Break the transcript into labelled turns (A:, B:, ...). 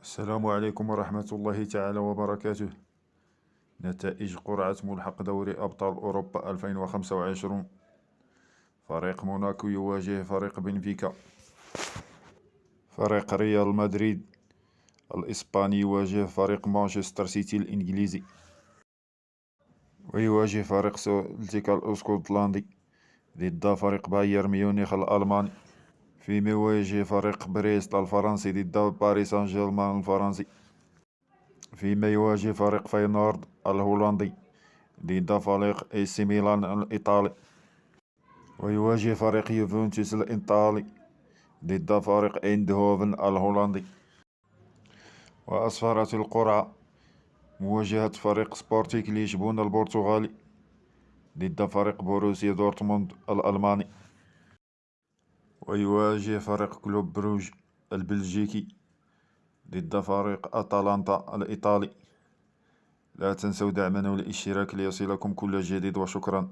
A: السلام عليكم ورحمة الله تعالى وبركاته. نتائج قرعة ملحق دوري أبطال أوروبا 2025. فريق موناكو يواجه فريق بنفيكا. فريق ريال مدريد الإسباني يواجه فريق مانشستر سيتي الإنجليزي. ويواجه فريق سلتيك الاسكتلندي ضد فريق بايرن ميونخ الألماني. فيما يواجه فريق بريست الفرنسي ضد باريس سان جيرمان الفرنسي. فيما يواجه فريق فاينورد الهولندي ضد فريق اي سي ميلان الإيطالي. ويواجه فريق يوفنتوس الإيطالي ضد فريق ايندهوفن الهولندي. وأسفرت القرعة مواجهة فريق سبورتيك لشبونة البرتغالي ضد فريق بوروسيا دورتموند الألماني. ويواجه فريق كلوب بروج البلجيكي ضد فريق أتلانتا الإيطالي. لا تنسوا دعمنا والاشتراك ليصلكم كل جديد، وشكرا.